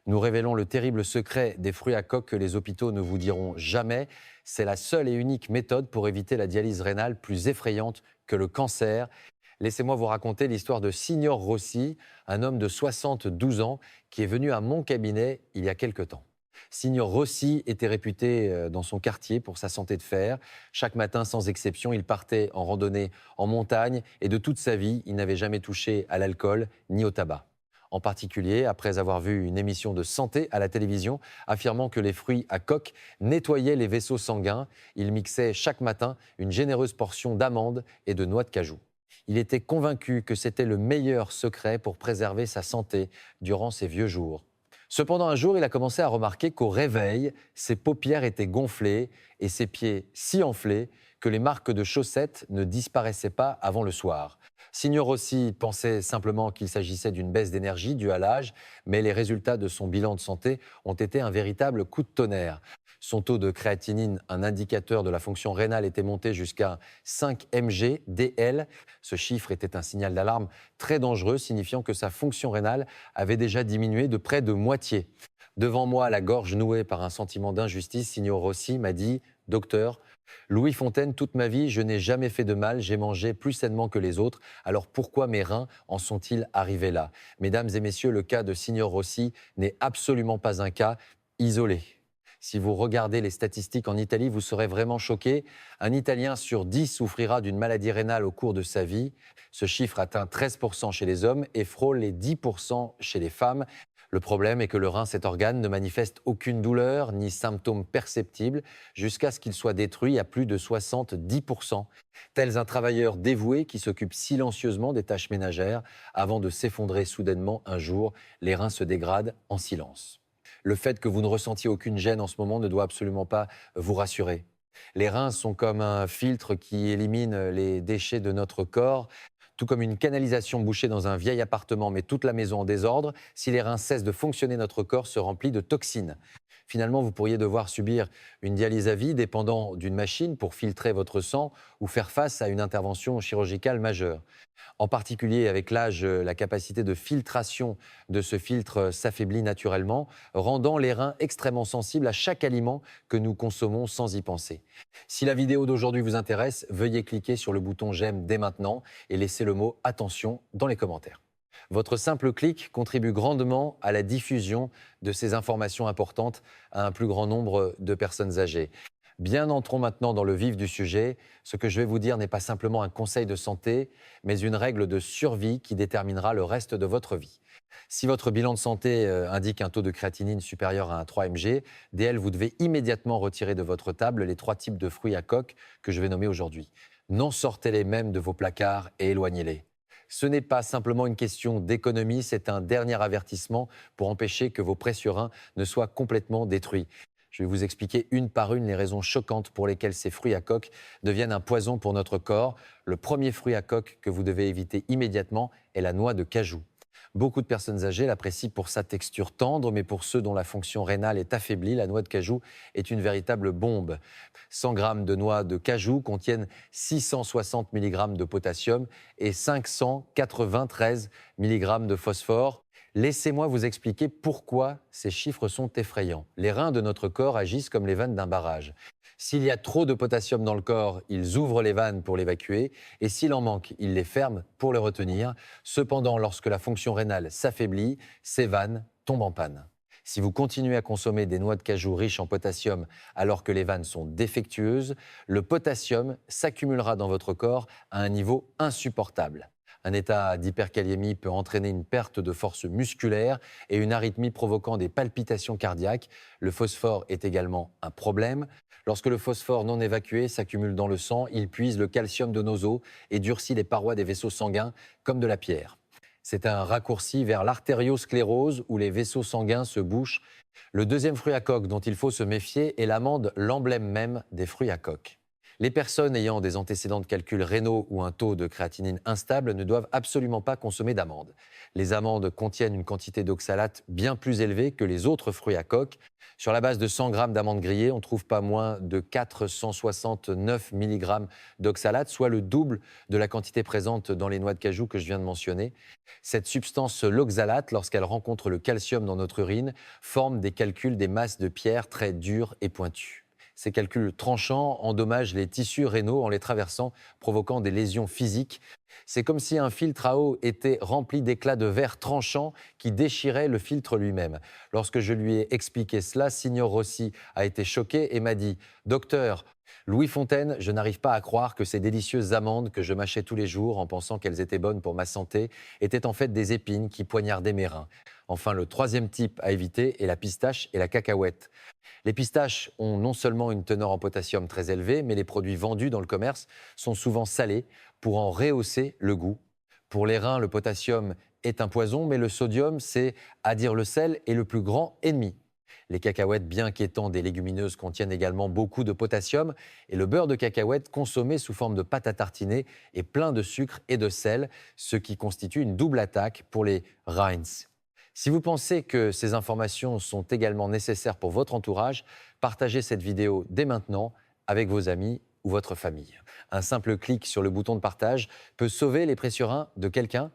Nous révélons le terrible secret des fruits à coque que les hôpitaux ne vous diront jamais. C'est la seule et unique méthode pour éviter la dialyse rénale plus effrayante que le cancer. Laissez-moi vous raconter l'histoire de Signor Rossi, un homme de 72 ans qui est venu à mon cabinet il y a quelque temps. Signor Rossi était réputé dans son quartier pour sa santé de fer. Chaque matin, sans exception, il partait en randonnée en montagne et de toute sa vie, il n'avait jamais touché à l'alcool ni au tabac. En particulier, après avoir vu une émission de santé à la télévision affirmant que les fruits à coque nettoyaient les vaisseaux sanguins, il mixait chaque matin une généreuse portion d'amandes et de noix de cajou. Il était convaincu que c'était le meilleur secret pour préserver sa santé durant ses vieux jours. Cependant, un jour, il a commencé à remarquer qu'au réveil, ses paupières étaient gonflées et ses pieds si enflés que les marques de chaussettes ne disparaissaient pas avant le soir. Signor Rossi pensait simplement qu'il s'agissait d'une baisse d'énergie due à l'âge, mais les résultats de son bilan de santé ont été un véritable coup de tonnerre. Son taux de créatinine, un indicateur de la fonction rénale, était monté jusqu'à 5 mg DL. Ce chiffre était un signal d'alarme très dangereux, signifiant que sa fonction rénale avait déjà diminué de près de moitié. Devant moi, la gorge nouée par un sentiment d'injustice, Signor Rossi m'a dit « Docteur, Louis Fontaine, toute ma vie, je n'ai jamais fait de mal, j'ai mangé plus sainement que les autres, alors pourquoi mes reins en sont-ils arrivés là ?» Mesdames et messieurs, le cas de Signor Rossi n'est absolument pas un cas isolé. Si vous regardez les statistiques en Italie, vous serez vraiment choqué. Un Italien sur 10 souffrira d'une maladie rénale au cours de sa vie. Ce chiffre atteint 13% chez les hommes et frôle les 10% chez les femmes. Le problème est que le rein, cet organe, ne manifeste aucune douleur ni symptômes perceptibles jusqu'à ce qu'il soit détruit à plus de 70%. Tel un travailleur dévoué qui s'occupe silencieusement des tâches ménagères avant de s'effondrer soudainement un jour, les reins se dégradent en silence. Le fait que vous ne ressentiez aucune gêne en ce moment ne doit absolument pas vous rassurer. Les reins sont comme un filtre qui élimine les déchets de notre corps. Tout comme une canalisation bouchée dans un vieil appartement met toute la maison en désordre, si les reins cessent de fonctionner, notre corps se remplit de toxines. Finalement, vous pourriez devoir subir une dialyse à vie dépendant d'une machine pour filtrer votre sang ou faire face à une intervention chirurgicale majeure. En particulier, avec l'âge, la capacité de filtration de ce filtre s'affaiblit naturellement, rendant les reins extrêmement sensibles à chaque aliment que nous consommons sans y penser. Si la vidéo d'aujourd'hui vous intéresse, veuillez cliquer sur le bouton j'aime dès maintenant et laissez le mot attention dans les commentaires. Votre simple clic contribue grandement à la diffusion de ces informations importantes à un plus grand nombre de personnes âgées. Bien, entrons maintenant dans le vif du sujet. Ce que je vais vous dire n'est pas simplement un conseil de santé, mais une règle de survie qui déterminera le reste de votre vie. Si votre bilan de santé indique un taux de créatinine supérieur à un 3 mg DL, vous devez immédiatement retirer de votre table les 3 types de fruits à coque que je vais nommer aujourd'hui. Non, sortez-les même de vos placards et éloignez-les. Ce n'est pas simplement une question d'économie, c'est un dernier avertissement pour empêcher que vos précieux reins ne soient complètement détruits. Je vais vous expliquer une par une les raisons choquantes pour lesquelles ces fruits à coque deviennent un poison pour notre corps. Le premier fruit à coque que vous devez éviter immédiatement est la noix de cajou. Beaucoup de personnes âgées l'apprécient pour sa texture tendre, mais pour ceux dont la fonction rénale est affaiblie, la noix de cajou est une véritable bombe. 100 grammes de noix de cajou contiennent 660 mg de potassium et 593 mg de phosphore. Laissez-moi vous expliquer pourquoi ces chiffres sont effrayants. Les reins de notre corps agissent comme les vannes d'un barrage. S'il y a trop de potassium dans le corps, ils ouvrent les vannes pour l'évacuer et s'il en manque, ils les ferment pour le retenir. Cependant, lorsque la fonction rénale s'affaiblit, ces vannes tombent en panne. Si vous continuez à consommer des noix de cajou riches en potassium alors que les vannes sont défectueuses, le potassium s'accumulera dans votre corps à un niveau insupportable. Un état d'hyperkaliémie peut entraîner une perte de force musculaire et une arythmie provoquant des palpitations cardiaques. Le phosphore est également un problème. Lorsque le phosphore non évacué s'accumule dans le sang, il puise le calcium de nos os et durcit les parois des vaisseaux sanguins comme de la pierre. C'est un raccourci vers l'artériosclérose où les vaisseaux sanguins se bouchent. Le deuxième fruit à coque dont il faut se méfier est l'amande, l'emblème même des fruits à coque. Les personnes ayant des antécédents de calcul rénaux ou un taux de créatinine instable ne doivent absolument pas consommer d'amandes. Les amandes contiennent une quantité d'oxalate bien plus élevée que les autres fruits à coque. Sur la base de 100 grammes d'amandes grillées, on ne trouve pas moins de 469 mg d'oxalate, soit le double de la quantité présente dans les noix de cajou que je viens de mentionner. Cette substance, l'oxalate, lorsqu'elle rencontre le calcium dans notre urine, forme des calculs des masses de pierre très dures et pointues. Ces calculs tranchants endommagent les tissus rénaux en les traversant, provoquant des lésions physiques. C'est comme si un filtre à eau était rempli d'éclats de verre tranchants qui déchiraient le filtre lui-même. Lorsque je lui ai expliqué cela, Signor Rossi a été choqué et m'a dit « Docteur, Louis Fontaine, je n'arrive pas à croire que ces délicieuses amandes que je mâchais tous les jours en pensant qu'elles étaient bonnes pour ma santé étaient en fait des épines qui poignardaient mes reins. » Enfin, le troisième type à éviter est la pistache et la cacahuète. Les pistaches ont non seulement une teneur en potassium très élevée, mais les produits vendus dans le commerce sont souvent salés pour en rehausser le goût. Pour les reins, le potassium est un poison, mais le sodium, c'est, à dire le sel, est le plus grand ennemi. Les cacahuètes, bien qu'étant des légumineuses, contiennent également beaucoup de potassium et le beurre de cacahuète consommé sous forme de pâte à tartiner est plein de sucre et de sel, ce qui constitue une double attaque pour les Reins. Si vous pensez que ces informations sont également nécessaires pour votre entourage, partagez cette vidéo dès maintenant avec vos amis ou votre famille. Un simple clic sur le bouton de partage peut sauver les pressurins de quelqu'un.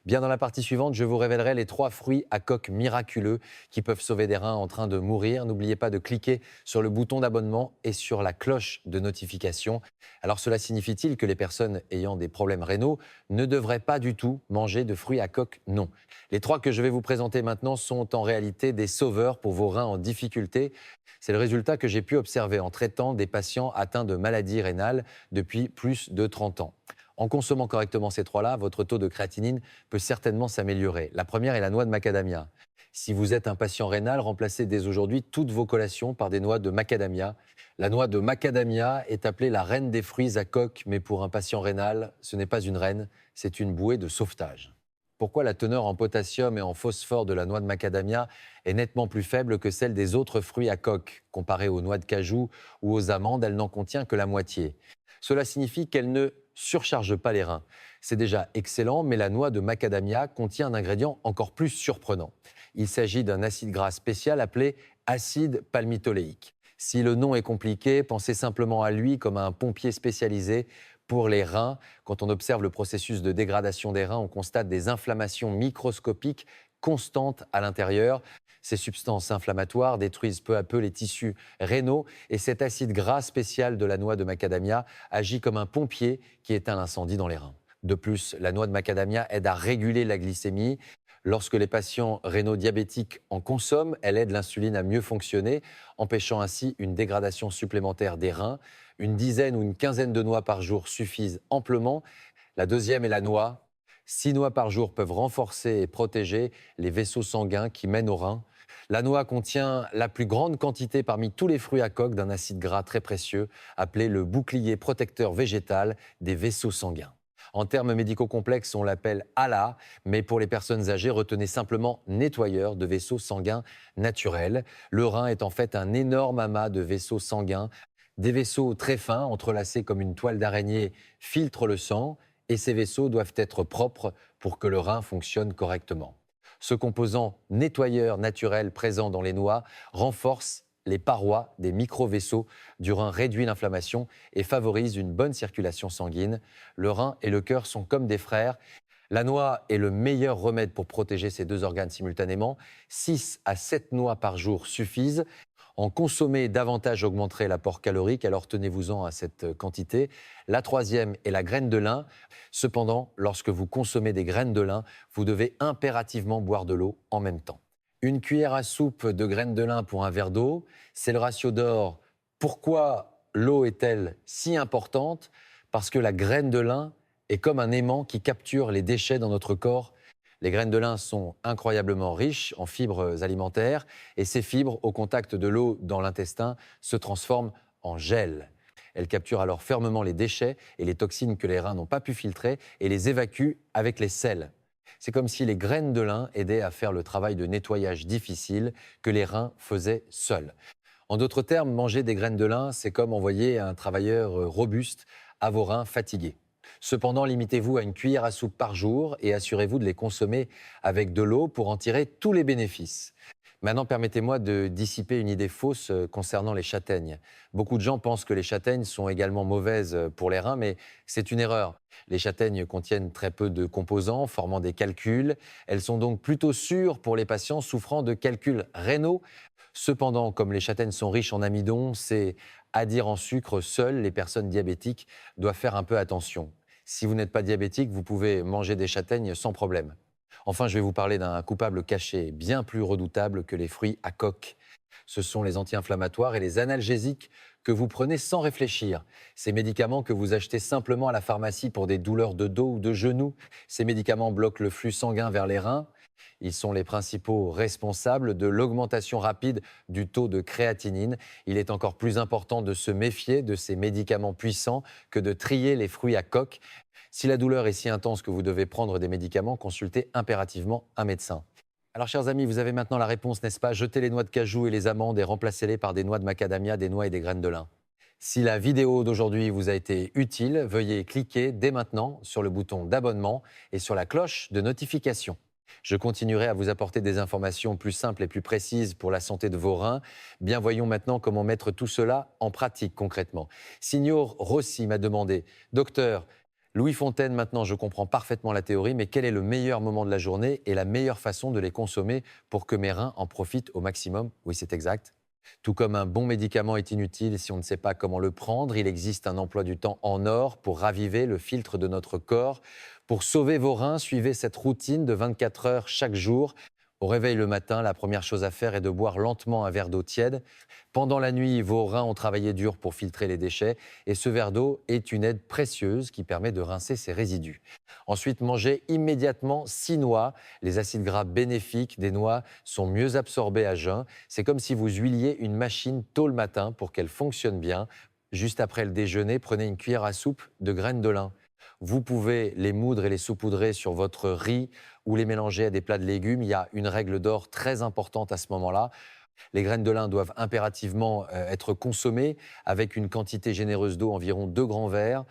Bien dans la partie suivante, je vous révélerai les 3 fruits à coque miraculeux qui peuvent sauver des reins en train de mourir. N'oubliez pas de cliquer sur le bouton d'abonnement et sur la cloche de notification. Alors cela signifie-t-il que les personnes ayant des problèmes rénaux ne devraient pas du tout manger de fruits à coque? Non. Les 3 que je vais vous présenter maintenant sont en réalité des sauveurs pour vos reins en difficulté. C'est le résultat que j'ai pu observer en traitant des patients atteints de maladies rénales depuis plus de 30 ans. En consommant correctement ces 3-là, votre taux de créatinine peut certainement s'améliorer. La première est la noix de macadamia. Si vous êtes un patient rénal, remplacez dès aujourd'hui toutes vos collations par des noix de macadamia. La noix de macadamia est appelée la reine des fruits à coque, mais pour un patient rénal, ce n'est pas une reine, c'est une bouée de sauvetage. Pourquoi la teneur en potassium et en phosphore de la noix de macadamia est nettement plus faible que celle des autres fruits à coque? Comparée aux noix de cajou ou aux amandes, elle n'en contient que la moitié. Cela signifie qu'elle ne surcharge pas les reins. C'est déjà excellent, mais la noix de macadamia contient un ingrédient encore plus surprenant. Il s'agit d'un acide gras spécial appelé acide palmitoléique. Si le nom est compliqué, pensez simplement à lui comme à un pompier spécialisé pour les reins. Quand on observe le processus de dégradation des reins, on constate des inflammations microscopiques constantes à l'intérieur. Ces substances inflammatoires détruisent peu à peu les tissus rénaux et cet acide gras spécial de la noix de macadamia agit comme un pompier qui éteint l'incendie dans les reins. De plus, la noix de macadamia aide à réguler la glycémie. Lorsque les patients rénaux diabétiques en consomment, elle aide l'insuline à mieux fonctionner, empêchant ainsi une dégradation supplémentaire des reins. Une dizaine ou une quinzaine de noix par jour suffisent amplement. La deuxième est la noix. 6 noix par jour peuvent renforcer et protéger les vaisseaux sanguins qui mènent aux reins. La noix contient la plus grande quantité parmi tous les fruits à coque d'un acide gras très précieux, appelé le bouclier protecteur végétal des vaisseaux sanguins. En termes médicaux complexes, on l'appelle ALA, mais pour les personnes âgées, retenez simplement nettoyeur de vaisseaux sanguins naturels. Le rein est en fait un énorme amas de vaisseaux sanguins. Des vaisseaux très fins, entrelacés comme une toile d'araignée, filtrent le sang et ces vaisseaux doivent être propres pour que le rein fonctionne correctement. Ce composant nettoyeur naturel présent dans les noix renforce les parois des micro-vaisseaux du rein, réduit l'inflammation et favorise une bonne circulation sanguine. Le rein et le cœur sont comme des frères. La noix est le meilleur remède pour protéger ces 2 organes simultanément. 6 à 7 noix par jour suffisent. En consommer davantage augmenterait l'apport calorique, alors tenez-vous-en à cette quantité. La troisième est la graine de lin. Cependant, lorsque vous consommez des graines de lin, vous devez impérativement boire de l'eau en même temps. Une cuillère à soupe de graines de lin pour un verre d'eau, c'est le ratio d'or. Pourquoi l'eau est-elle si importante? Parce que la graine de lin est comme un aimant qui capture les déchets dans notre corps. Les graines de lin sont incroyablement riches en fibres alimentaires et ces fibres, au contact de l'eau dans l'intestin, se transforment en gel. Elles capturent alors fermement les déchets et les toxines que les reins n'ont pas pu filtrer et les évacuent avec les selles. C'est comme si les graines de lin aidaient à faire le travail de nettoyage difficile que les reins faisaient seuls. En d'autres termes, manger des graines de lin, c'est comme envoyer un travailleur robuste à vos reins fatigués. Cependant, limitez-vous à une cuillère à soupe par jour et assurez-vous de les consommer avec de l'eau pour en tirer tous les bénéfices. Maintenant, permettez-moi de dissiper une idée fausse concernant les châtaignes. Beaucoup de gens pensent que les châtaignes sont également mauvaises pour les reins, mais c'est une erreur. Les châtaignes contiennent très peu de composants formant des calculs. Elles sont donc plutôt sûres pour les patients souffrant de calculs rénaux. Cependant, comme les châtaignes sont riches en amidon, c'est à dire en sucre, seules les personnes diabétiques doivent faire un peu attention. Si vous n'êtes pas diabétique, vous pouvez manger des châtaignes sans problème. Enfin, je vais vous parler d'un coupable caché, bien plus redoutable que les fruits à coque. Ce sont les anti-inflammatoires et les analgésiques que vous prenez sans réfléchir. Ces médicaments que vous achetez simplement à la pharmacie pour des douleurs de dos ou de genoux. Ces médicaments bloquent le flux sanguin vers les reins. Ils sont les principaux responsables de l'augmentation rapide du taux de créatinine. Il est encore plus important de se méfier de ces médicaments puissants que de trier les fruits à coque. Si la douleur est si intense que vous devez prendre des médicaments, consultez impérativement un médecin. Alors, chers amis, vous avez maintenant la réponse, n'est-ce pas? Jetez les noix de cajou et les amandes et remplacez-les par des noix de macadamia, des noix et des graines de lin. Si la vidéo d'aujourd'hui vous a été utile, veuillez cliquer dès maintenant sur le bouton d'abonnement et sur la cloche de notification. Je continuerai à vous apporter des informations plus simples et plus précises pour la santé de vos reins. Bien, voyons maintenant comment mettre tout cela en pratique concrètement. Signor Rossi m'a demandé: Docteur, Louis Fontaine, maintenant je comprends parfaitement la théorie, mais quel est le meilleur moment de la journée et la meilleure façon de les consommer pour que mes reins en profitent au maximum? Oui, c'est exact. Tout comme un bon médicament est inutile si on ne sait pas comment le prendre, il existe un emploi du temps en or pour raviver le filtre de notre corps. Pour sauver vos reins, suivez cette routine de 24 heures chaque jour. Au réveil le matin, la première chose à faire est de boire lentement un verre d'eau tiède. Pendant la nuit, vos reins ont travaillé dur pour filtrer les déchets et ce verre d'eau est une aide précieuse qui permet de rincer ces résidus. Ensuite, mangez immédiatement 6 noix. Les acides gras bénéfiques des noix sont mieux absorbés à jeun. C'est comme si vous huiliez une machine tôt le matin pour qu'elle fonctionne bien. Juste après le déjeuner, prenez une cuillère à soupe de graines de lin. Vous pouvez les moudre et les saupoudrer sur votre riz ou les mélanger à des plats de légumes. Il y a une règle d'or très importante à ce moment-là. Les graines de lin doivent impérativement être consommées avec une quantité généreuse d'eau, environ 2 grands verres.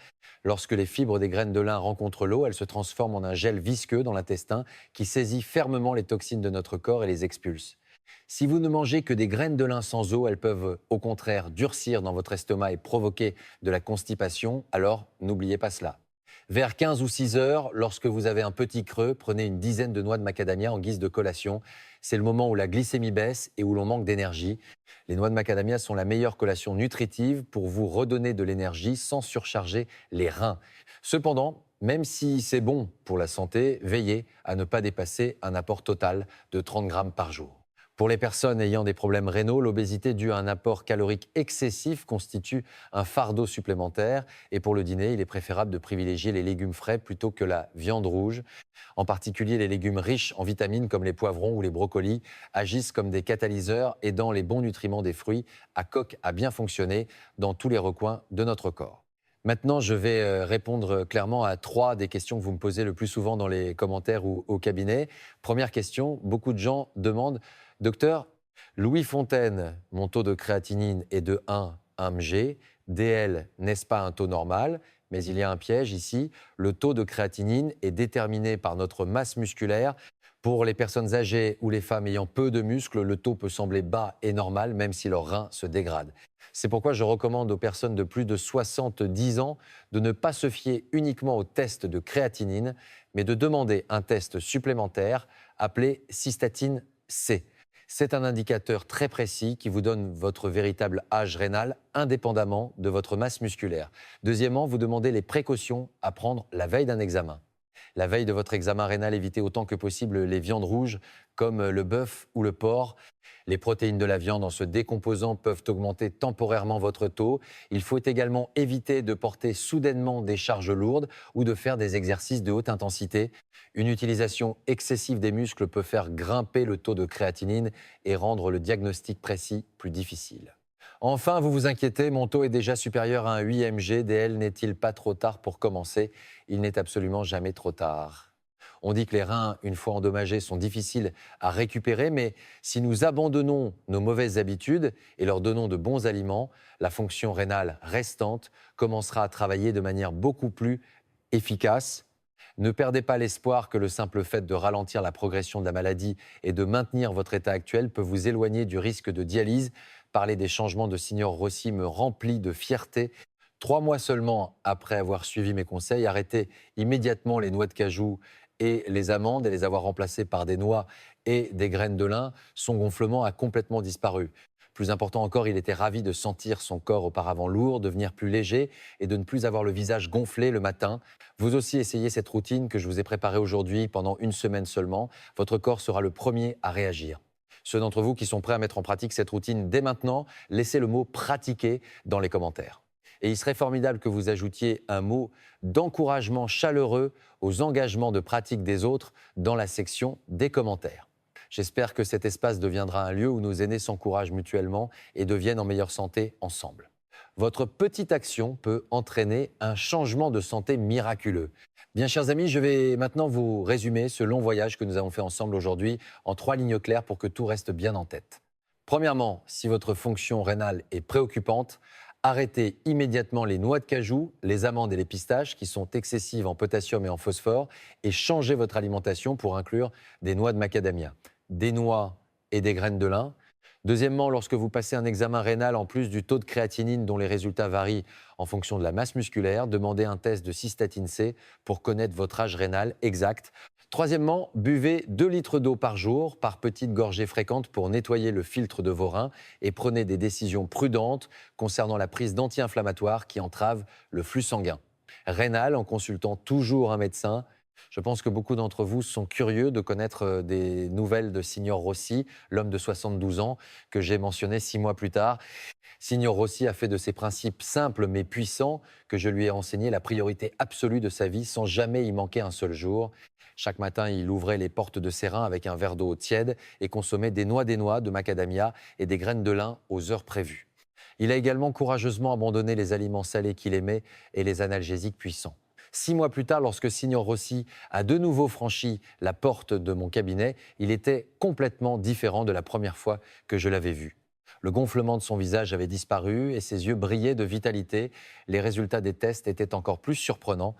Lorsque les fibres des graines de lin rencontrent l'eau, elles se transforment en un gel visqueux dans l'intestin qui saisit fermement les toxines de notre corps et les expulse. Si vous ne mangez que des graines de lin sans eau, elles peuvent au contraire durcir dans votre estomac et provoquer de la constipation, alors n'oubliez pas cela. Vers 15 ou 6 heures, lorsque vous avez un petit creux, prenez une dizaine de noix de macadamia en guise de collation. C'est le moment où la glycémie baisse et où l'on manque d'énergie. Les noix de macadamia sont la meilleure collation nutritive pour vous redonner de l'énergie sans surcharger les reins. Cependant, même si c'est bon pour la santé, veillez à ne pas dépasser un apport total de 30 grammes par jour. Pour les personnes ayant des problèmes rénaux, l'obésité due à un apport calorique excessif constitue un fardeau supplémentaire. Et pour le dîner, il est préférable de privilégier les légumes frais plutôt que la viande rouge. En particulier, les légumes riches en vitamines comme les poivrons ou les brocolis agissent comme des catalyseurs aidant les bons nutriments des fruits à coque à bien fonctionner dans tous les recoins de notre corps. Maintenant, je vais répondre clairement à 3 des questions que vous me posez le plus souvent dans les commentaires ou au cabinet. Première question, beaucoup de gens demandent: Docteur, Louis Fontaine, mon taux de créatinine est de 1 mg. DL, n'est-ce pas un taux normal? Mais il y a un piège ici. Le taux de créatinine est déterminé par notre masse musculaire. Pour les personnes âgées ou les femmes ayant peu de muscles, le taux peut sembler bas et normal, même si leurs reins se dégradent. C'est pourquoi je recommande aux personnes de plus de 70 ans de ne pas se fier uniquement au test de créatinine, mais de demander un test supplémentaire appelé cystatine C. C'est un indicateur très précis qui vous donne votre véritable âge rénal indépendamment de votre masse musculaire. Deuxièmement, vous demandez les précautions à prendre la veille d'un examen. La veille de votre examen rénal, évitez autant que possible les viandes rouges comme le bœuf ou le porc. Les protéines de la viande en se décomposant peuvent augmenter temporairement votre taux. Il faut également éviter de porter soudainement des charges lourdes ou de faire des exercices de haute intensité. Une utilisation excessive des muscles peut faire grimper le taux de créatinine et rendre le diagnostic précis plus difficile. Enfin, vous vous inquiétez, mon taux est déjà supérieur à un 8 mg. DL, n'est-il pas trop tard pour commencer? Il n'est absolument jamais trop tard. On dit que les reins, une fois endommagés, sont difficiles à récupérer, mais si nous abandonnons nos mauvaises habitudes et leur donnons de bons aliments, la fonction rénale restante commencera à travailler de manière beaucoup plus efficace. Ne perdez pas l'espoir que le simple fait de ralentir la progression de la maladie et de maintenir votre état actuel peut vous éloigner du risque de dialyse. Parler des changements de Signor Rossi me remplit de fierté. 3 mois seulement après avoir suivi mes conseils, arrêtez immédiatement les noix de cajou et les amandes et les avoir remplacées par des noix et des graines de lin. Son gonflement a complètement disparu. Plus important encore, il était ravi de sentir son corps auparavant lourd, devenir plus léger et de ne plus avoir le visage gonflé le matin. Vous aussi essayez cette routine que je vous ai préparée aujourd'hui pendant 1 semaine seulement. Votre corps sera le premier à réagir. Ceux d'entre vous qui sont prêts à mettre en pratique cette routine dès maintenant, laissez le mot « pratiquer » dans les commentaires. Et il serait formidable que vous ajoutiez un mot d'encouragement chaleureux aux engagements de pratique des autres dans la section des commentaires. J'espère que cet espace deviendra un lieu où nos aînés s'encouragent mutuellement et deviennent en meilleure santé ensemble. Votre petite action peut entraîner un changement de santé miraculeux. Bien, chers amis, je vais maintenant vous résumer ce long voyage que nous avons fait ensemble aujourd'hui en 3 lignes claires pour que tout reste bien en tête. Premièrement, si votre fonction rénale est préoccupante, arrêtez immédiatement les noix de cajou, les amandes et les pistaches qui sont excessives en potassium et en phosphore et changez votre alimentation pour inclure des noix de macadamia, des noix et des graines de lin. Deuxièmement, lorsque vous passez un examen rénal, en plus du taux de créatinine dont les résultats varient en fonction de la masse musculaire, demandez un test de cystatine C pour connaître votre âge rénal exact. Troisièmement, buvez 2 litres d'eau par jour, par petites gorgées fréquentes pour nettoyer le filtre de vos reins et prenez des décisions prudentes concernant la prise d'anti-inflammatoires qui entravent le flux sanguin. Rénal en consultant toujours un médecin. Je pense que beaucoup d'entre vous sont curieux de connaître des nouvelles de Signor Rossi, l'homme de 72 ans que j'ai mentionné 6 mois plus tard. Signor Rossi a fait de ses principes simples mais puissants que je lui ai enseigné la priorité absolue de sa vie sans jamais y manquer un seul jour. Chaque matin, il ouvrait les portes de ses reins avec un verre d'eau tiède et consommait des noix, de macadamia et des graines de lin aux heures prévues. Il a également courageusement abandonné les aliments salés qu'il aimait et les analgésiques puissants. 6 mois plus tard, lorsque Signor Rossi a de nouveau franchi la porte de mon cabinet, il était complètement différent de la première fois que je l'avais vu. Le gonflement de son visage avait disparu et ses yeux brillaient de vitalité. Les résultats des tests étaient encore plus surprenants.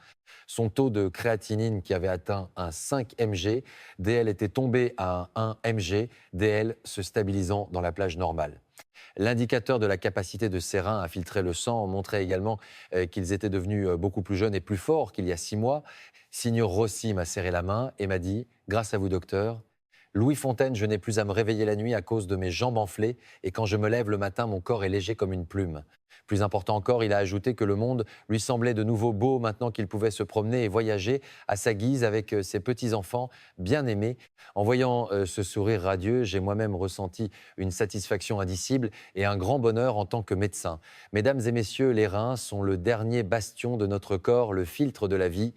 Son taux de créatinine qui avait atteint un 5 mg, DL était tombé à un 1 mg, DL se stabilisant dans la plage normale. L'indicateur de la capacité de ses reins à filtrer le sang montrait également qu'ils étaient devenus beaucoup plus jeunes et plus forts qu'il y a 6 mois. Signor Rossi m'a serré la main et m'a dit « Grâce à vous, docteur, Louis Fontaine, je n'ai plus à me réveiller la nuit à cause de mes jambes enflées et quand je me lève le matin, mon corps est léger comme une plume. » Plus important encore, il a ajouté que le monde lui semblait de nouveau beau maintenant qu'il pouvait se promener et voyager à sa guise avec ses petits-enfants bien aimés. En voyant ce sourire radieux, j'ai moi-même ressenti une satisfaction indicible et un grand bonheur en tant que médecin. Mesdames et messieurs, les reins sont le dernier bastion de notre corps, le filtre de la vie.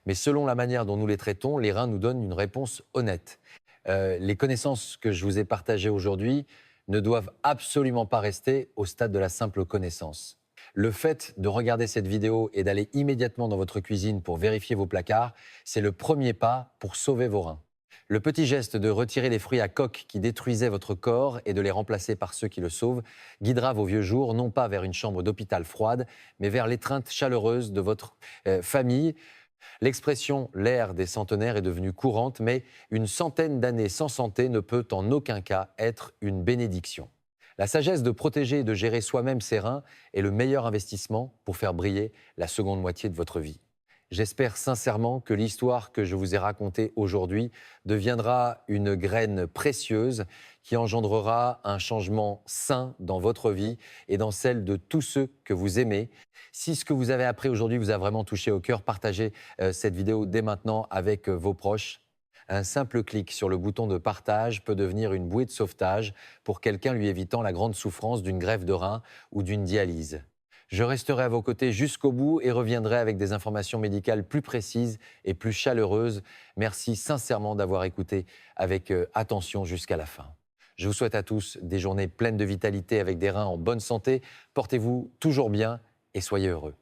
Mais selon la manière dont nous les traitons, les reins nous donnent une réponse honnête. Les connaissances que je vous ai partagées aujourd'hui ne doivent absolument pas rester au stade de la simple connaissance. Le fait de regarder cette vidéo et d'aller immédiatement dans votre cuisine pour vérifier vos placards, c'est le premier pas pour sauver vos reins. Le petit geste de retirer les fruits à coque qui détruisaient votre corps et de les remplacer par ceux qui le sauvent guidera vos vieux jours non pas vers une chambre d'hôpital froide, mais vers l'étreinte chaleureuse de votre famille. L'expression « l'ère des centenaires » est devenue courante, mais une centaine d'années sans santé ne peut en aucun cas être une bénédiction. La sagesse de protéger et de gérer soi-même ses reins est le meilleur investissement pour faire briller la seconde moitié de votre vie. J'espère sincèrement que l'histoire que je vous ai racontée aujourd'hui deviendra une graine précieuse qui engendrera un changement sain dans votre vie et dans celle de tous ceux que vous aimez. Si ce que vous avez appris aujourd'hui vous a vraiment touché au cœur, partagez cette vidéo dès maintenant avec vos proches. Un simple clic sur le bouton de partage peut devenir une bouée de sauvetage pour quelqu'un lui évitant la grande souffrance d'une greffe de rein ou d'une dialyse. Je resterai à vos côtés jusqu'au bout et reviendrai avec des informations médicales plus précises et plus chaleureuses. Merci sincèrement d'avoir écouté avec attention jusqu'à la fin. Je vous souhaite à tous des journées pleines de vitalité avec des reins en bonne santé. Portez-vous toujours bien et soyez heureux.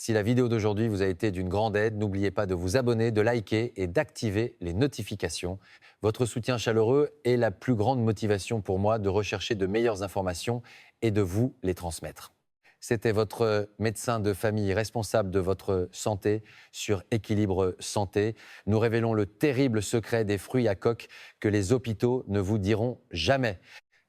Si la vidéo d'aujourd'hui vous a été d'une grande aide, n'oubliez pas de vous abonner, de liker et d'activer les notifications. Votre soutien chaleureux est la plus grande motivation pour moi de rechercher de meilleures informations et de vous les transmettre. C'était votre médecin de famille responsable de votre santé sur Équilibre Santé. Nous révélons le terrible secret des fruits à coque que les hôpitaux ne vous diront jamais.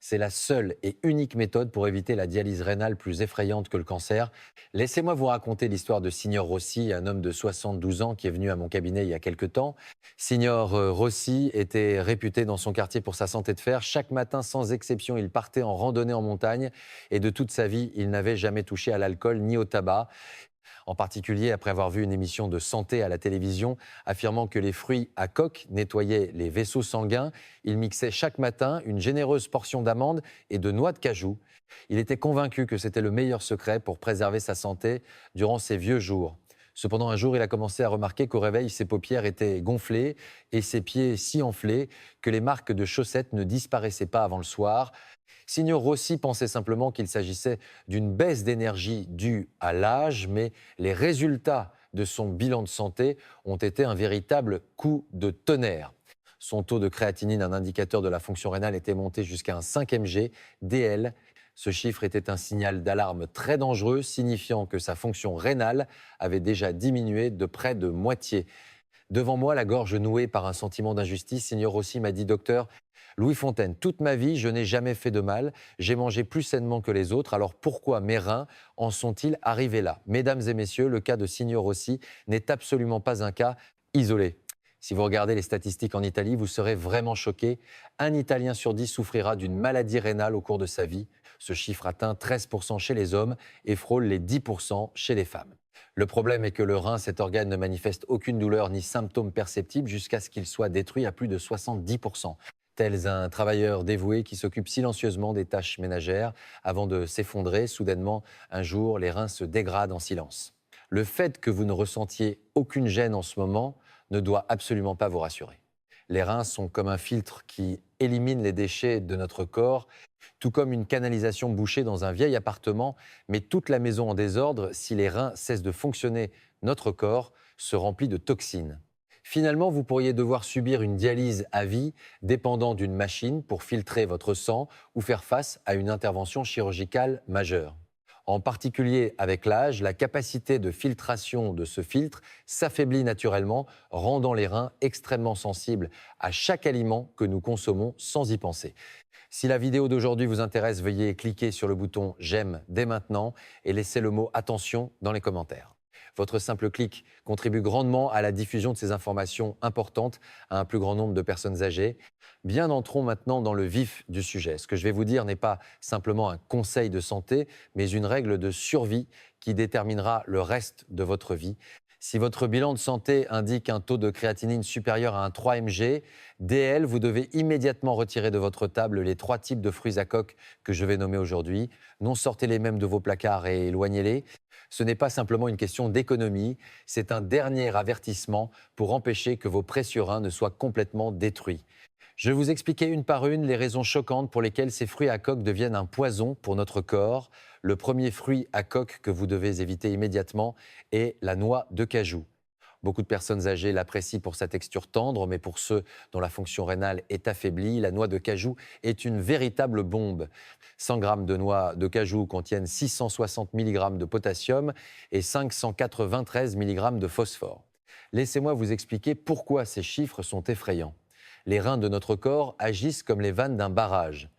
C'est la seule et unique méthode pour éviter la dialyse rénale plus effrayante que le cancer. Laissez-moi vous raconter l'histoire de Signor Rossi, un homme de 72 ans qui est venu à mon cabinet il y a quelque temps. Signor Rossi était réputé dans son quartier pour sa santé de fer. Chaque matin, sans exception, il partait en randonnée en montagne et de toute sa vie, il n'avait jamais touché à l'alcool ni au tabac. En particulier après avoir vu une émission de santé à la télévision affirmant que les fruits à coque nettoyaient les vaisseaux sanguins. Il mixait chaque matin une généreuse portion d'amandes et de noix de cajou. Il était convaincu que c'était le meilleur secret pour préserver sa santé durant ses vieux jours. Cependant, un jour, il a commencé à remarquer qu'au réveil, ses paupières étaient gonflées et ses pieds si enflés que les marques de chaussettes ne disparaissaient pas avant le soir. Signor Rossi pensait simplement qu'il s'agissait d'une baisse d'énergie due à l'âge, mais les résultats de son bilan de santé ont été un véritable coup de tonnerre. Son taux de créatinine, un indicateur de la fonction rénale, était monté jusqu'à un 5 mg DL. Ce chiffre était un signal d'alarme très dangereux, signifiant que sa fonction rénale avait déjà diminué de près de moitié. Devant moi, la gorge nouée par un sentiment d'injustice, Signor Rossi m'a dit « Docteur, Louis Fontaine, toute ma vie, je n'ai jamais fait de mal, j'ai mangé plus sainement que les autres, alors pourquoi mes reins en sont-ils arrivés là ?» Mesdames et messieurs, le cas de Signor Rossi n'est absolument pas un cas isolé. Si vous regardez les statistiques en Italie, vous serez vraiment choqués. Un Italien sur 10 souffrira d'une maladie rénale au cours de sa vie. Ce chiffre atteint 13% chez les hommes et frôle les 10% chez les femmes. Le problème est que le rein, cet organe, ne manifeste aucune douleur ni symptômes perceptibles jusqu'à ce qu'il soit détruit à plus de 70%. Tel un travailleur dévoué qui s'occupe silencieusement des tâches ménagères avant de s'effondrer. Soudainement, un jour, les reins se dégradent en silence. Le fait que vous ne ressentiez aucune gêne en ce moment ne doit absolument pas vous rassurer. Les reins sont comme un filtre qui élimine les déchets de notre corps, tout comme une canalisation bouchée dans un vieil appartement, mais toute la maison en désordre, si les reins cessent de fonctionner, notre corps se remplit de toxines. Finalement, vous pourriez devoir subir une dialyse à vie dépendant d'une machine pour filtrer votre sang ou faire face à une intervention chirurgicale majeure. En particulier avec l'âge, la capacité de filtration de ce filtre s'affaiblit naturellement, rendant les reins extrêmement sensibles à chaque aliment que nous consommons sans y penser. Si la vidéo d'aujourd'hui vous intéresse, veuillez cliquer sur le bouton « J'aime » dès maintenant et laissez le mot « Attention » dans les commentaires. Votre simple clic contribue grandement à la diffusion de ces informations importantes à un plus grand nombre de personnes âgées. Bien, entrons maintenant dans le vif du sujet. Ce que je vais vous dire n'est pas simplement un conseil de santé, mais une règle de survie qui déterminera le reste de votre vie. Si votre bilan de santé indique un taux de créatinine supérieur à un 3 mg DL, vous devez immédiatement retirer de votre table les 3 types de fruits à coque que je vais nommer aujourd'hui. Non, sortez-les même de vos placards et éloignez-les. Ce n'est pas simplement une question d'économie, c'est un dernier avertissement pour empêcher que vos précieux reins ne soient complètement détruits. Je vais vous expliquer une par une les raisons choquantes pour lesquelles ces fruits à coque deviennent un poison pour notre corps. Le premier fruit à coque que vous devez éviter immédiatement est la noix de cajou. Beaucoup de personnes âgées l'apprécient pour sa texture tendre, mais pour ceux dont la fonction rénale est affaiblie, la noix de cajou est une véritable bombe. 100 g de noix de cajou contiennent 660 mg de potassium et 593 mg de phosphore. Laissez-moi vous expliquer pourquoi ces chiffres sont effrayants. Les reins de notre corps agissent comme les vannes d'un barrage.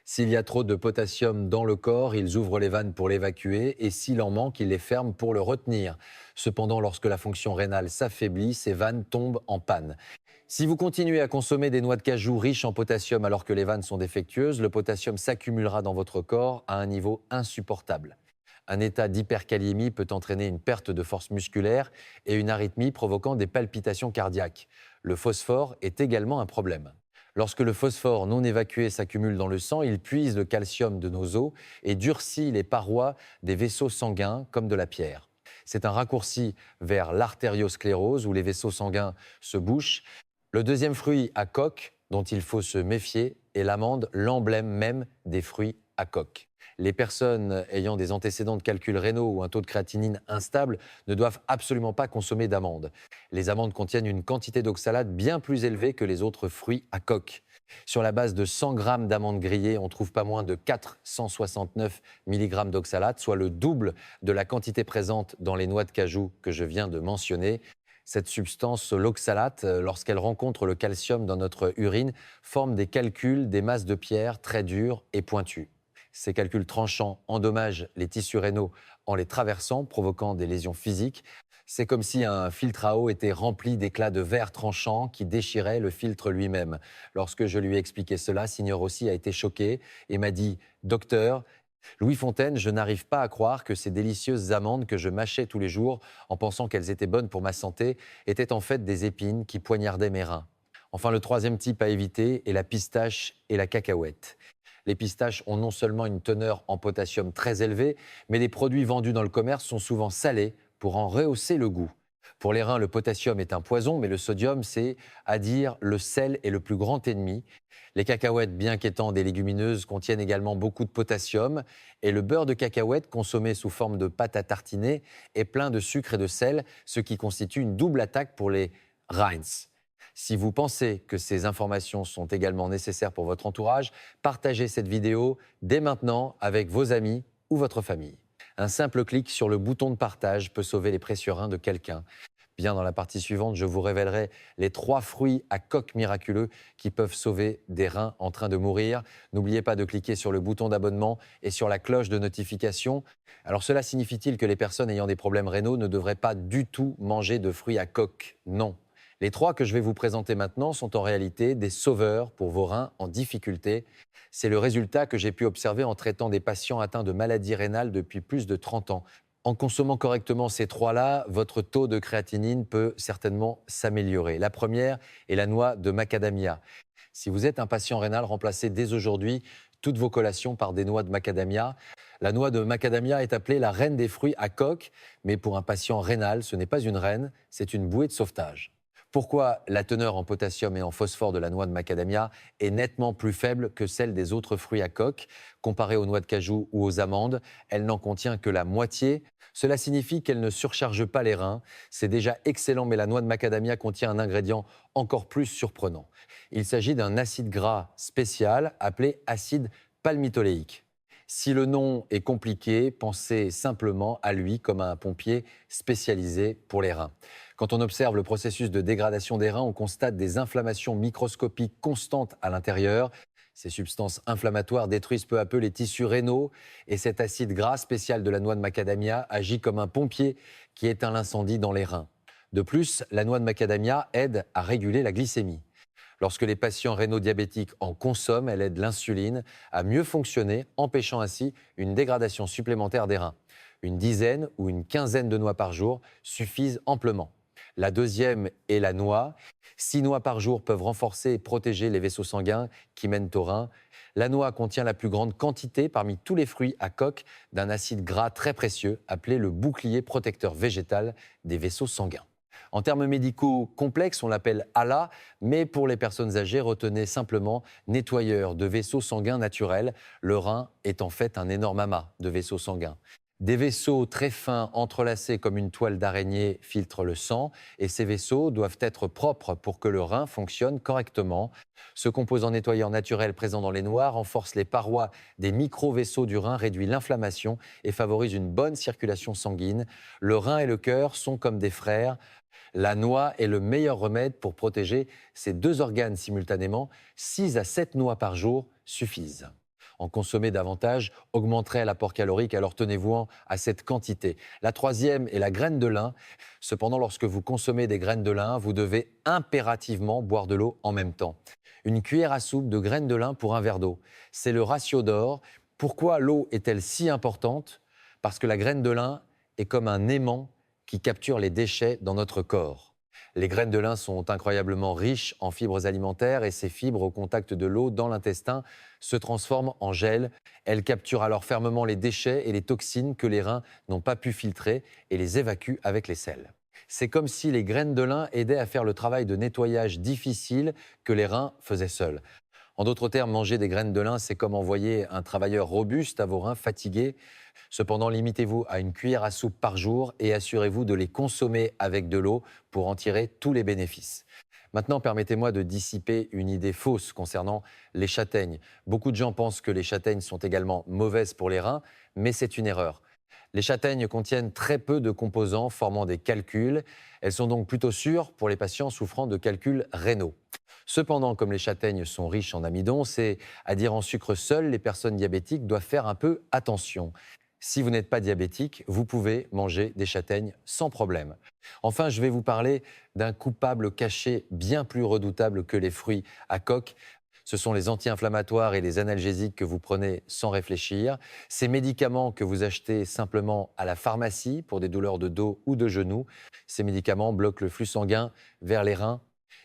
S'il y a trop de potassium dans le corps, ils ouvrent les vannes pour l'évacuer et s'il en manque, ils les ferment pour le retenir. Cependant, lorsque la fonction rénale s'affaiblit, ces vannes tombent en panne. Si vous continuez à consommer des noix de cajou riches en potassium alors que les vannes sont défectueuses, le potassium s'accumulera dans votre corps à un niveau insupportable. Un état d'hyperkaliémie peut entraîner une perte de force musculaire et une arythmie provoquant des palpitations cardiaques. Le phosphore est également un problème. Lorsque le phosphore non évacué s'accumule dans le sang, il puise le calcium de nos os et durcit les parois des vaisseaux sanguins comme de la pierre. C'est un raccourci vers l'artériosclérose où les vaisseaux sanguins se bouchent. Le deuxième fruit à coque, dont il faut se méfier est l'amande, l'emblème même des fruits à coque. Les personnes ayant des antécédents de calculs rénaux ou un taux de créatinine instable ne doivent absolument pas consommer d'amandes. Les amandes contiennent une quantité d'oxalate bien plus élevée que les autres fruits à coque. Sur la base de 100 grammes d'amandes grillées, on trouve pas moins de 469 mg d'oxalate, soit le double de la quantité présente dans les noix de cajou que je viens de mentionner. Cette substance, l'oxalate, lorsqu'elle rencontre le calcium dans notre urine, forme des calculs, des masses de pierre très dures et pointues. Ces calculs tranchants endommagent les tissus rénaux en les traversant, provoquant des lésions physiques. C'est comme si un filtre à eau était rempli d'éclats de verre tranchants qui déchiraient le filtre lui-même. Lorsque je lui ai expliqué cela, Signor Rossi a été choqué et m'a dit « Docteur, Louis Fontaine, je n'arrive pas à croire que ces délicieuses amandes que je mâchais tous les jours en pensant qu'elles étaient bonnes pour ma santé étaient en fait des épines qui poignardaient mes reins. » Enfin, le troisième type à éviter est la pistache et la cacahuète. Les pistaches ont non seulement une teneur en potassium très élevée, mais les produits vendus dans le commerce sont souvent salés pour en rehausser le goût. Pour les reins, le potassium est un poison, mais le sodium, c'est, à dire, le sel est le plus grand ennemi. Les cacahuètes, bien qu'étant des légumineuses, contiennent également beaucoup de potassium. Et le beurre de cacahuète, consommé sous forme de pâte à tartiner, est plein de sucre et de sel, ce qui constitue une double attaque pour les Reins. Si vous pensez que ces informations sont également nécessaires pour votre entourage, partagez cette vidéo dès maintenant avec vos amis ou votre famille. Un simple clic sur le bouton de partage peut sauver les précieux reins de quelqu'un. Bien dans la partie suivante, je vous révélerai les 3 fruits à coque miraculeux qui peuvent sauver des reins en train de mourir. N'oubliez pas de cliquer sur le bouton d'abonnement et sur la cloche de notification. Alors cela signifie-t-il que les personnes ayant des problèmes rénaux ne devraient pas du tout manger de fruits à coque? Non. Les 3 que je vais vous présenter maintenant sont en réalité des sauveurs pour vos reins en difficulté. C'est le résultat que j'ai pu observer en traitant des patients atteints de maladies rénales depuis plus de 30 ans. En consommant correctement ces 3-là, votre taux de créatinine peut certainement s'améliorer. La première est la noix de macadamia. Si vous êtes un patient rénal, remplacez dès aujourd'hui toutes vos collations par des noix de macadamia. La noix de macadamia est appelée la reine des fruits à coque, mais pour un patient rénal, ce n'est pas une reine, c'est une bouée de sauvetage. Pourquoi la teneur en potassium et en phosphore de la noix de macadamia est nettement plus faible que celle des autres fruits à coque? Comparée aux noix de cajou ou aux amandes, elle n'en contient que la moitié. Cela signifie qu'elle ne surcharge pas les reins. C'est déjà excellent, mais la noix de macadamia contient un ingrédient encore plus surprenant. Il s'agit d'un acide gras spécial appelé acide palmitoléique. Si le nom est compliqué, pensez simplement à lui comme à un pompier spécialisé pour les reins. Quand on observe le processus de dégradation des reins, on constate des inflammations microscopiques constantes à l'intérieur. Ces substances inflammatoires détruisent peu à peu les tissus rénaux et cet acide gras spécial de la noix de macadamia agit comme un pompier qui éteint l'incendie dans les reins. De plus, la noix de macadamia aide à réguler la glycémie. Lorsque les patients rénaux diabétiques en consomment, elle aide l'insuline à mieux fonctionner, empêchant ainsi une dégradation supplémentaire des reins. Une dizaine ou une quinzaine de noix par jour suffisent amplement. La deuxième est la noix. 6 noix par jour peuvent renforcer et protéger les vaisseaux sanguins qui mènent aux reins. La noix contient la plus grande quantité parmi tous les fruits à coque d'un acide gras très précieux appelé le bouclier protecteur végétal des vaisseaux sanguins. En termes médicaux complexes, on l'appelle ALA, mais pour les personnes âgées, retenez simplement nettoyeur de vaisseaux sanguins naturels. Le rein est en fait un énorme amas de vaisseaux sanguins. Des vaisseaux très fins, entrelacés comme une toile d'araignée, filtrent le sang et ces vaisseaux doivent être propres pour que le rein fonctionne correctement. Ce composant nettoyant naturel présent dans les noix renforce les parois des micro-vaisseaux du rein, réduit l'inflammation et favorise une bonne circulation sanguine. Le rein et le cœur sont comme des frères. La noix est le meilleur remède pour protéger ces 2 organes simultanément. 6 à 7 noix par jour suffisent. En consommer davantage augmenterait l'apport calorique, alors tenez-vous à cette quantité. La troisième est la graine de lin. Cependant, lorsque vous consommez des graines de lin, vous devez impérativement boire de l'eau en même temps. Une cuillère à soupe de graines de lin pour un verre d'eau. C'est le ratio d'or. Pourquoi l'eau est-elle si importante? Parce que la graine de lin est comme un aimant qui capture les déchets dans notre corps. Les graines de lin sont incroyablement riches en fibres alimentaires et ces fibres, au contact de l'eau dans l'intestin, se transforment en gel. Elles capturent alors fermement les déchets et les toxines que les reins n'ont pas pu filtrer et les évacuent avec les selles. C'est comme si les graines de lin aidaient à faire le travail de nettoyage difficile que les reins faisaient seuls. En d'autres termes, manger des graines de lin, c'est comme envoyer un travailleur robuste à vos reins fatigués. Cependant, limitez-vous à une cuillère à soupe par jour et assurez-vous de les consommer avec de l'eau pour en tirer tous les bénéfices. Maintenant, permettez-moi de dissiper une idée fausse concernant les châtaignes. Beaucoup de gens pensent que les châtaignes sont également mauvaises pour les reins, mais c'est une erreur. Les châtaignes contiennent très peu de composants formant des calculs. Elles sont donc plutôt sûres pour les patients souffrant de calculs rénaux. Cependant, comme les châtaignes sont riches en amidon, c'est à dire en sucre seul, les personnes diabétiques doivent faire un peu attention. Si vous n'êtes pas diabétique, vous pouvez manger des châtaignes sans problème. Enfin, je vais vous parler d'un coupable caché bien plus redoutable que les fruits à coque. Ce sont les anti-inflammatoires et les analgésiques que vous prenez sans réfléchir. Ces médicaments que vous achetez simplement à la pharmacie pour des douleurs de dos ou de genoux. Ces médicaments bloquent le flux sanguin vers les reins.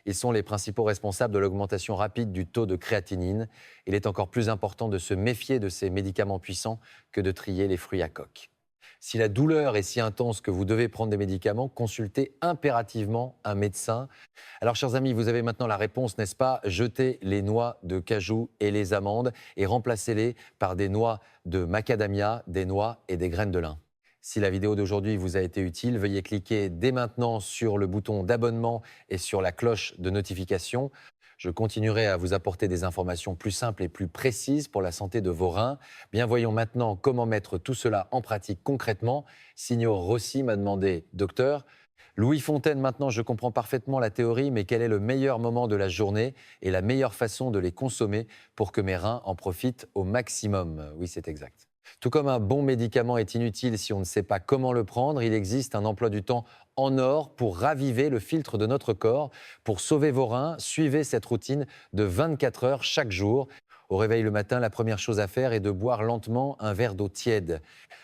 Ils sont les principaux responsables de l'augmentation rapide du taux de créatinine. Il est encore plus important de se méfier de ces médicaments puissants que de trier les fruits à coque. Si la douleur est si intense que vous devez prendre des médicaments, consultez impérativement un médecin. Alors, chers amis, vous avez maintenant la réponse, n'est-ce pas? Jetez les noix de cajou et les amandes et remplacez-les par des noix de macadamia, des noix et des graines de lin. Si la vidéo d'aujourd'hui vous a été utile, veuillez cliquer dès maintenant sur le bouton d'abonnement et sur la cloche de notification. Je continuerai à vous apporter des informations plus simples et plus précises pour la santé de vos reins. Bien, voyons maintenant comment mettre tout cela en pratique concrètement. Signor Rossi m'a demandé: docteur, Louis Fontaine, maintenant je comprends parfaitement la théorie, mais quel est le meilleur moment de la journée et la meilleure façon de les consommer pour que mes reins en profitent au maximum? Oui, c'est exact. Tout comme un bon médicament est inutile si on ne sait pas comment le prendre, il existe un emploi du temps en or pour raviver le filtre de notre corps. Pour sauver vos reins, suivez cette routine de 24 heures chaque jour. Au réveil le matin, la première chose à faire est de boire lentement un verre d'eau tiède.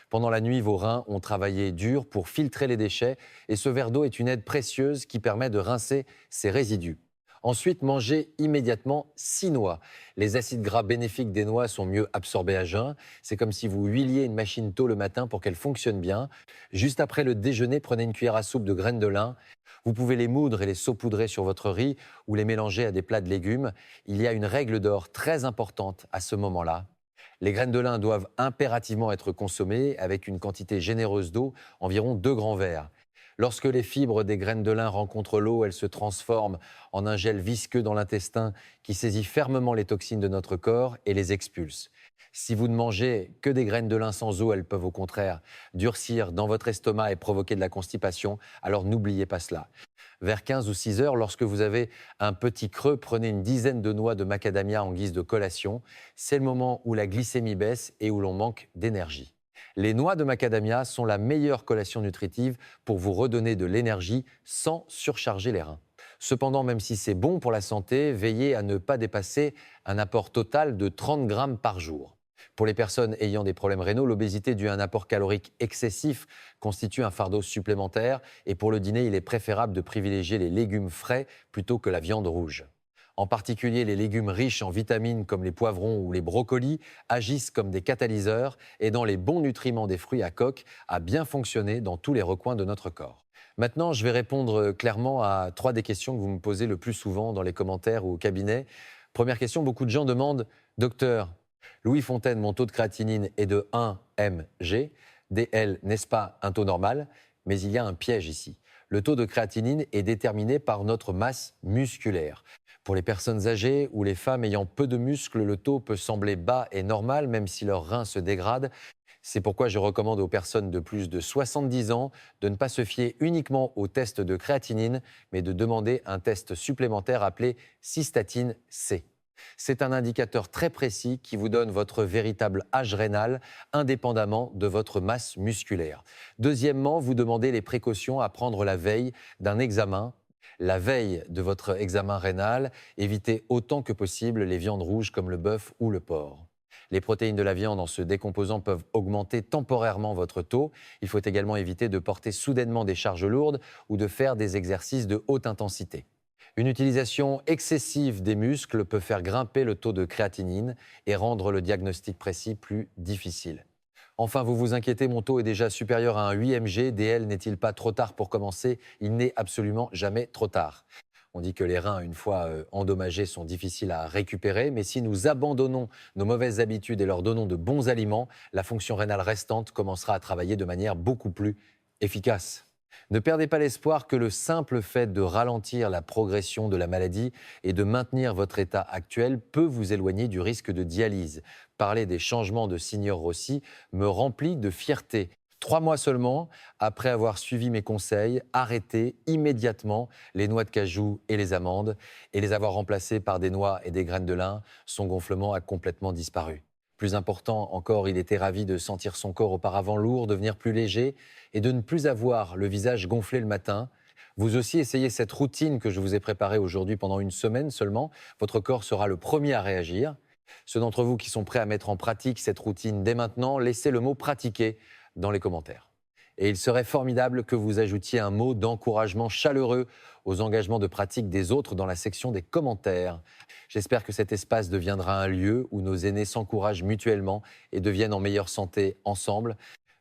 Pendant la nuit, vos reins ont travaillé dur pour filtrer les déchets et ce verre d'eau est une aide précieuse qui permet de rincer ces résidus. Ensuite, mangez immédiatement 6 noix. Les acides gras bénéfiques des noix sont mieux absorbés à jeun. C'est comme si vous huiliez une machine tôt le matin pour qu'elle fonctionne bien. Juste après le déjeuner, prenez une cuillère à soupe de graines de lin. Vous pouvez les moudre et les saupoudrer sur votre riz ou les mélanger à des plats de légumes. Il y a une règle d'or très importante à ce moment-là. Les graines de lin doivent impérativement être consommées avec une quantité généreuse d'eau, environ 2 grands verres. Lorsque les fibres des graines de lin rencontrent l'eau, elles se transforment en un gel visqueux dans l'intestin qui saisit fermement les toxines de notre corps et les expulse. Si vous ne mangez que des graines de lin sans eau, elles peuvent au contraire durcir dans votre estomac et provoquer de la constipation, alors n'oubliez pas cela. Vers 15 ou 6 heures, lorsque vous avez un petit creux, prenez une dizaine de noix de macadamia en guise de collation. C'est le moment où la glycémie baisse et où l'on manque d'énergie. Les noix de macadamia sont la meilleure collation nutritive pour vous redonner de l'énergie sans surcharger les reins. Cependant, même si c'est bon pour la santé, veillez à ne pas dépasser un apport total de 30 grammes par jour. Pour les personnes ayant des problèmes rénaux, l'obésité due à un apport calorique excessif constitue un fardeau supplémentaire et pour le dîner, il est préférable de privilégier les légumes frais plutôt que la viande rouge. En particulier, les légumes riches en vitamines comme les poivrons ou les brocolis agissent comme des catalyseurs, aidant les bons nutriments des fruits à coque à bien fonctionner dans tous les recoins de notre corps. Maintenant, je vais répondre clairement à 3 des questions que vous me posez le plus souvent dans les commentaires ou au cabinet. Première question, beaucoup de gens demandent: docteur, Louis Fontaine, mon taux de créatinine est de 1 mg. DL, n'est-ce pas un taux normal? Mais il y a un piège ici. Le taux de créatinine est déterminé par notre masse musculaire. Pour les personnes âgées ou les femmes ayant peu de muscles, le taux peut sembler bas et normal, même si leurs reins se dégradent. C'est pourquoi je recommande aux personnes de plus de 70 ans de ne pas se fier uniquement au test de créatinine, mais de demander un test supplémentaire appelé cystatine C. C'est un indicateur très précis qui vous donne votre véritable âge rénal, indépendamment de votre masse musculaire. Deuxièmement, vous demandez les précautions à prendre la veille d'un examen. La veille de votre examen rénal, évitez autant que possible les viandes rouges comme le bœuf ou le porc. Les protéines de la viande en se décomposant peuvent augmenter temporairement votre taux. Il faut également éviter de porter soudainement des charges lourdes ou de faire des exercices de haute intensité. Une utilisation excessive des muscles peut faire grimper le taux de créatinine et rendre le diagnostic précis plus difficile. Enfin, vous vous inquiétez, mon taux est déjà supérieur à un 8 mg. DL n'est-il pas trop tard pour commencer? Il n'est absolument jamais trop tard. On dit que les reins, une fois endommagés, sont difficiles à récupérer, mais si nous abandonnons nos mauvaises habitudes et leur donnons de bons aliments, la fonction rénale restante commencera à travailler de manière beaucoup plus efficace. Ne perdez pas l'espoir que le simple fait de ralentir la progression de la maladie et de maintenir votre état actuel peut vous éloigner du risque de dialyse. Parler des changements de Signor Rossi me remplit de fierté. 3 mois seulement, après avoir suivi mes conseils, arrêtez immédiatement les noix de cajou et les amandes et les avoir remplacées par des noix et des graines de lin, son gonflement a complètement disparu. Plus important encore, il était ravi de sentir son corps auparavant lourd devenir plus léger et de ne plus avoir le visage gonflé le matin. Vous aussi essayez cette routine que je vous ai préparée aujourd'hui pendant une semaine seulement. Votre corps sera le premier à réagir. Ceux d'entre vous qui sont prêts à mettre en pratique cette routine dès maintenant, laissez le mot pratiquer dans les commentaires. Et il serait formidable que vous ajoutiez un mot d'encouragement chaleureux aux engagements de pratique des autres dans la section des commentaires. J'espère que cet espace deviendra un lieu où nos aînés s'encouragent mutuellement et deviennent en meilleure santé ensemble.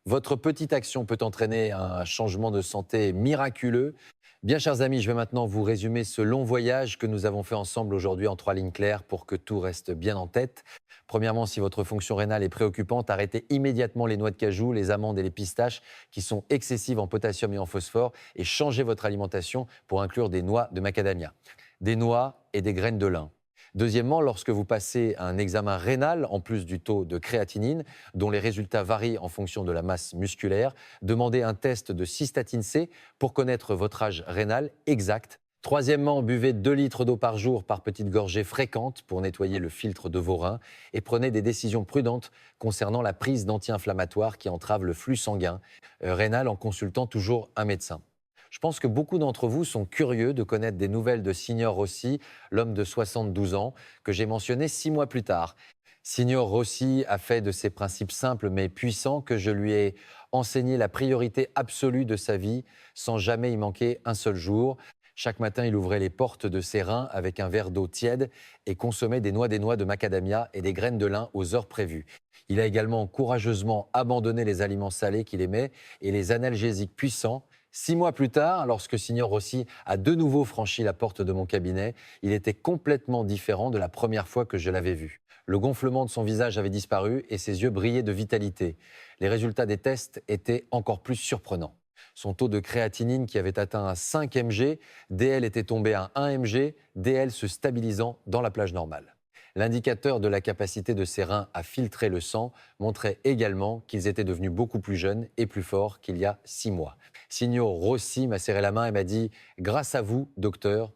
Votre petite action peut entraîner un changement de santé miraculeux. Bien, chers amis, je vais maintenant vous résumer ce long voyage que nous avons fait ensemble aujourd'hui en 3 lignes claires pour que tout reste bien en tête. Premièrement, si votre fonction rénale est préoccupante, arrêtez immédiatement les noix de cajou, les amandes et les pistaches qui sont excessives en potassium et en phosphore et changez votre alimentation pour inclure des noix de macadamia, des noix et des graines de lin. Deuxièmement, lorsque vous passez un examen rénal, en plus du taux de créatinine, dont les résultats varient en fonction de la masse musculaire, demandez un test de cystatine C pour connaître votre âge rénal exact. Troisièmement, buvez 2 litres d'eau par jour par petites gorgées fréquentes pour nettoyer le filtre de vos reins et prenez des décisions prudentes concernant la prise d'anti-inflammatoires qui entravent le flux sanguin rénal en consultant toujours un médecin. Je pense que beaucoup d'entre vous sont curieux de connaître des nouvelles de Signor Rossi, l'homme de 72 ans, que j'ai mentionné 6 mois plus tard. Signor Rossi a fait de ces principes simples mais puissants que je lui ai enseigné la priorité absolue de sa vie sans jamais y manquer un seul jour. Chaque matin, il ouvrait les portes de ses reins avec un verre d'eau tiède et consommait des noix de macadamia et des graines de lin aux heures prévues. Il a également courageusement abandonné les aliments salés qu'il aimait et les analgésiques puissants. 6 mois plus tard, lorsque Signor Rossi a de nouveau franchi la porte de mon cabinet, il était complètement différent de la première fois que je l'avais vu. Le gonflement de son visage avait disparu et ses yeux brillaient de vitalité. Les résultats des tests étaient encore plus surprenants. Son taux de créatinine qui avait atteint un 5 mg, DL était tombé à 1 mg, DL se stabilisant dans la plage normale. L'indicateur de la capacité de ses reins à filtrer le sang montrait également qu'ils étaient devenus beaucoup plus jeunes et plus forts qu'il y a 6 mois. Signor Rossi m'a serré la main et m'a dit « Grâce à vous, docteur,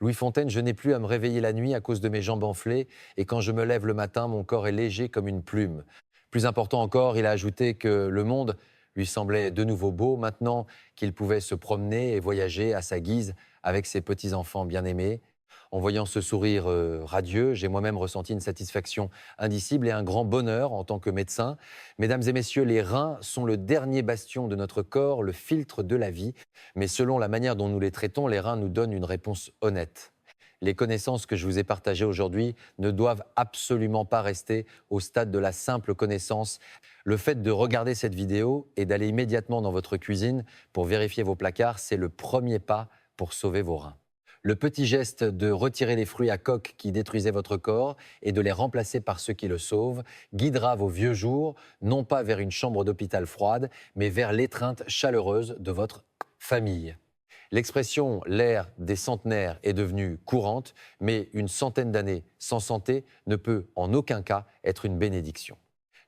Louis Fontaine, je n'ai plus à me réveiller la nuit à cause de mes jambes enflées et quand je me lève le matin, mon corps est léger comme une plume. » Plus important encore, il a ajouté que le monde lui semblait de nouveau beau maintenant qu'il pouvait se promener et voyager à sa guise avec ses petits-enfants bien-aimés. En voyant ce sourire radieux, j'ai moi-même ressenti une satisfaction indicible et un grand bonheur en tant que médecin. Mesdames et messieurs, les reins sont le dernier bastion de notre corps, le filtre de la vie. Mais selon la manière dont nous les traitons, les reins nous donnent une réponse honnête. Les connaissances que je vous ai partagées aujourd'hui ne doivent absolument pas rester au stade de la simple connaissance. Le fait de regarder cette vidéo et d'aller immédiatement dans votre cuisine pour vérifier vos placards, c'est le premier pas pour sauver vos reins. Le petit geste de retirer les fruits à coque qui détruisaient votre corps et de les remplacer par ceux qui le sauvent guidera vos vieux jours, non pas vers une chambre d'hôpital froide, mais vers l'étreinte chaleureuse de votre famille. L'expression « l'ère des centenaires » est devenue courante, mais une centaine d'années sans santé ne peut en aucun cas être une bénédiction.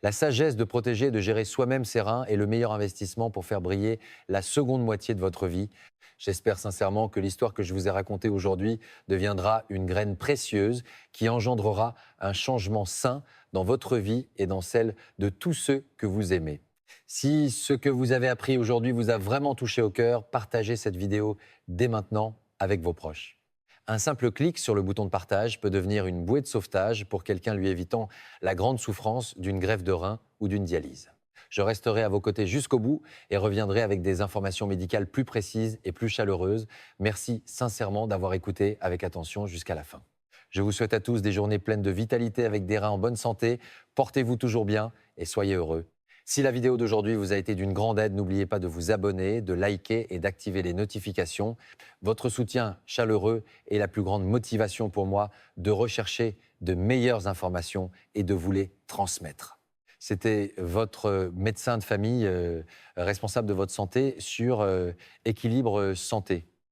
La sagesse de protéger et de gérer soi-même ses reins est le meilleur investissement pour faire briller la seconde moitié de votre vie. J'espère sincèrement que l'histoire que je vous ai racontée aujourd'hui deviendra une graine précieuse qui engendrera un changement sain dans votre vie et dans celle de tous ceux que vous aimez. Si ce que vous avez appris aujourd'hui vous a vraiment touché au cœur, partagez cette vidéo dès maintenant avec vos proches. Un simple clic sur le bouton de partage peut devenir une bouée de sauvetage pour quelqu'un lui évitant la grande souffrance d'une greffe de rein ou d'une dialyse. Je resterai à vos côtés jusqu'au bout et reviendrai avec des informations médicales plus précises et plus chaleureuses. Merci sincèrement d'avoir écouté avec attention jusqu'à la fin. Je vous souhaite à tous des journées pleines de vitalité avec des reins en bonne santé. Portez-vous toujours bien et soyez heureux. Si la vidéo d'aujourd'hui vous a été d'une grande aide, n'oubliez pas de vous abonner, de liker et d'activer les notifications. Votre soutien chaleureux est la plus grande motivation pour moi de rechercher de meilleures informations et de vous les transmettre. C'était votre médecin de famille responsable de votre santé sur Équilibre Santé.